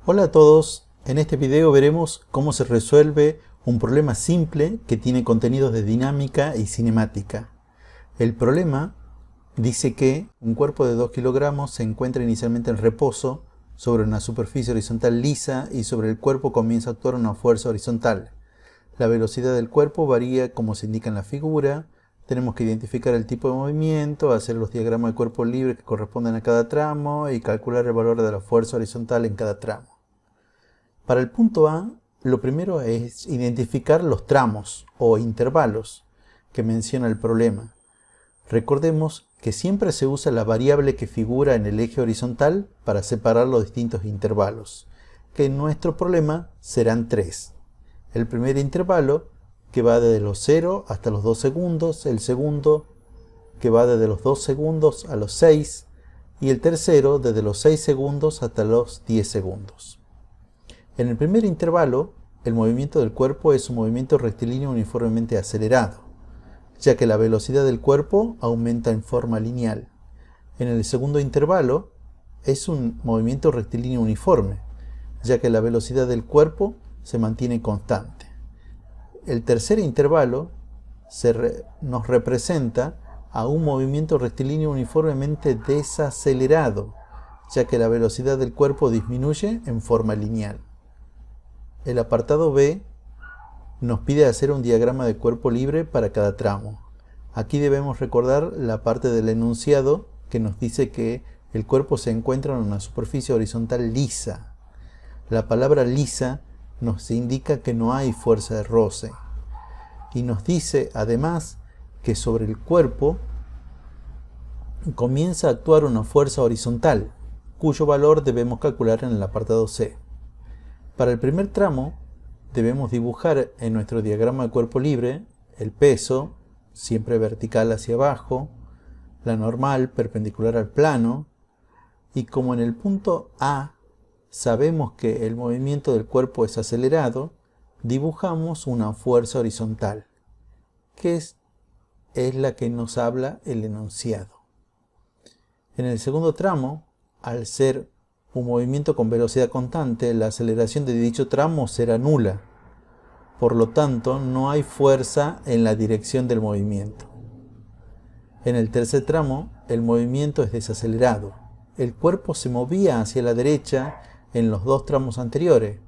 Hola a todos, en este video veremos cómo se resuelve un problema simple que tiene contenidos de dinámica y cinemática. El problema dice que un cuerpo de 2 kilogramos se encuentra inicialmente en reposo sobre una superficie horizontal lisa y sobre el cuerpo comienza a actuar una fuerza horizontal. La velocidad del cuerpo varía como se indica en la figura. Tenemos que identificar el tipo de movimiento, hacer los diagramas de cuerpo libre que corresponden a cada tramo y calcular el valor de la fuerza horizontal en cada tramo. Para el punto A, lo primero es identificar los tramos o intervalos que menciona el problema. Recordemos que siempre se usa la variable que figura en el eje horizontal para separar los distintos intervalos, que en nuestro problema serán 3. El primer intervalo, que va desde los 0 hasta los 2 segundos, el segundo, que va desde los 2 segundos a los 6, y el tercero, desde los 6 segundos hasta los 10 segundos. En el primer intervalo, el movimiento del cuerpo es un movimiento rectilíneo uniformemente acelerado, ya que la velocidad del cuerpo aumenta en forma lineal. En el segundo intervalo, es un movimiento rectilíneo uniforme, ya que la velocidad del cuerpo se mantiene constante. El tercer intervalo nos representa a un movimiento rectilíneo uniformemente desacelerado, ya que la velocidad del cuerpo disminuye en forma lineal. El apartado B nos pide hacer un diagrama de cuerpo libre para cada tramo. Aquí debemos recordar la parte del enunciado que nos dice que el cuerpo se encuentra en una superficie horizontal lisa. La palabra lisa nos indica que no hay fuerza de roce. Y nos dice además que sobre el cuerpo comienza a actuar una fuerza horizontal, cuyo valor debemos calcular en el apartado C. Para el primer tramo, debemos dibujar en nuestro diagrama de cuerpo libre el peso, siempre vertical hacia abajo, la normal perpendicular al plano, y como en el punto A sabemos que el movimiento del cuerpo es acelerado, dibujamos una fuerza horizontal, que es la que nos habla el enunciado. En el segundo tramo, al ser un movimiento con velocidad constante, la aceleración de dicho tramo será nula. Por lo tanto, no hay fuerza en la dirección del movimiento. En el tercer tramo, el movimiento es desacelerado. El cuerpo se movía hacia la derecha en los dos tramos anteriores.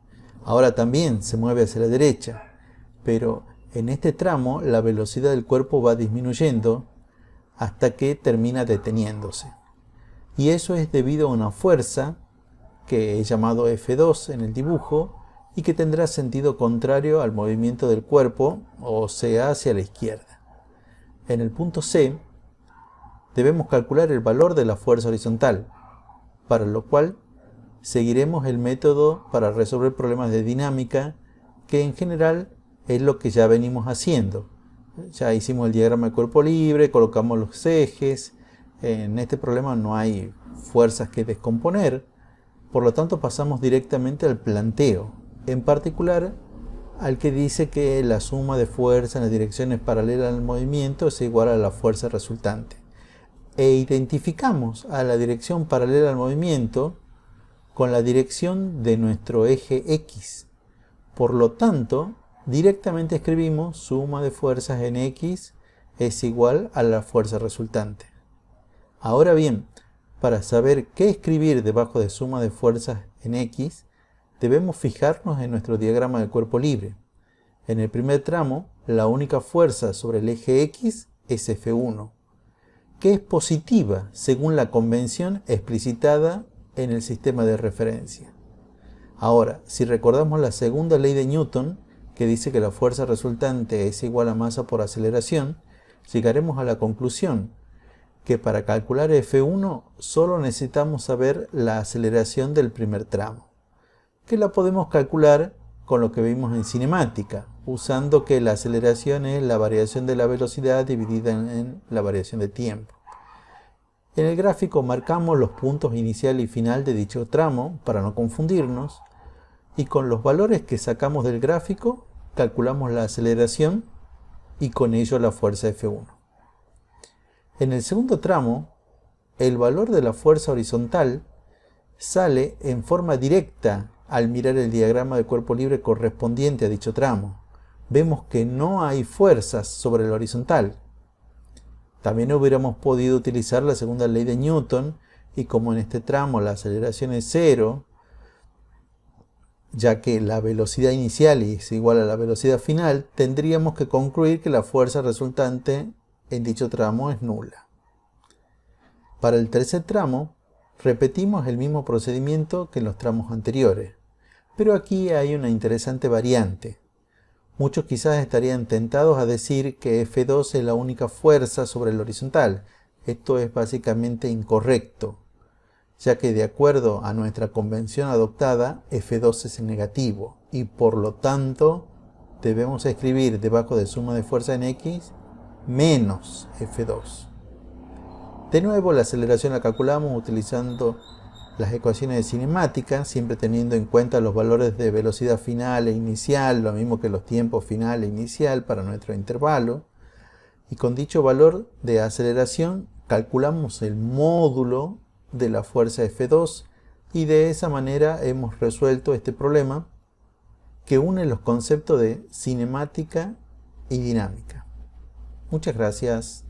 Ahora también se mueve hacia la derecha, pero en este tramo la velocidad del cuerpo va disminuyendo hasta que termina deteniéndose. Y eso es debido a una fuerza que he llamado F2 en el dibujo y que tendrá sentido contrario al movimiento del cuerpo, o sea, hacia la izquierda. En el punto C debemos calcular el valor de la fuerza horizontal, para lo cual seguiremos el método para resolver problemas de dinámica, que en general es lo que ya venimos haciendo. Ya hicimos el diagrama de cuerpo libre, colocamos los ejes. En este problema no hay fuerzas que descomponer, por lo tanto pasamos directamente al planteo, en particular al que dice que la suma de fuerza en las direcciones paralelas al movimiento es igual a la fuerza resultante. E identificamos a la dirección paralela al movimiento con la dirección de nuestro eje X. Por lo tanto, directamente escribimos suma de fuerzas en X es igual a la fuerza resultante. Ahora bien, para saber qué escribir debajo de suma de fuerzas en X, debemos fijarnos en nuestro diagrama de cuerpo libre. En el primer tramo, la única fuerza sobre el eje X es F1, que es positiva según la convención explicitada en el sistema de referencia. Ahora, si recordamos la segunda ley de Newton, que dice que la fuerza resultante es igual a masa por aceleración, llegaremos a la conclusión que para calcular F1 solo necesitamos saber la aceleración del primer tramo, que la podemos calcular con lo que vimos en cinemática, usando que la aceleración es la variación de la velocidad dividida en la variación de tiempo. En el gráfico marcamos los puntos inicial y final de dicho tramo para no confundirnos, y con los valores que sacamos del gráfico calculamos la aceleración y con ello la fuerza F1. En el segundo tramo, el valor de la fuerza horizontal sale en forma directa al mirar el diagrama de cuerpo libre correspondiente a dicho tramo. Vemos que no hay fuerzas sobre el horizontal. También hubiéramos podido utilizar la segunda ley de Newton, y como en este tramo la aceleración es cero, ya que la velocidad inicial es igual a la velocidad final, tendríamos que concluir que la fuerza resultante en dicho tramo es nula. Para el tercer tramo, repetimos el mismo procedimiento que en los tramos anteriores, pero aquí hay una interesante variante. Muchos quizás estarían tentados a decir que F2 es la única fuerza sobre el horizontal. Esto es básicamente incorrecto, ya que de acuerdo a nuestra convención adoptada, F2 es negativo y por lo tanto debemos escribir debajo de suma de fuerza en X menos F2. De nuevo, la aceleración la calculamos utilizando las ecuaciones de cinemática, siempre teniendo en cuenta los valores de velocidad final e inicial, lo mismo que los tiempos final e inicial para nuestro intervalo. Y con dicho valor de aceleración calculamos el módulo de la fuerza F2 y de esa manera hemos resuelto este problema que une los conceptos de cinemática y dinámica. Muchas gracias.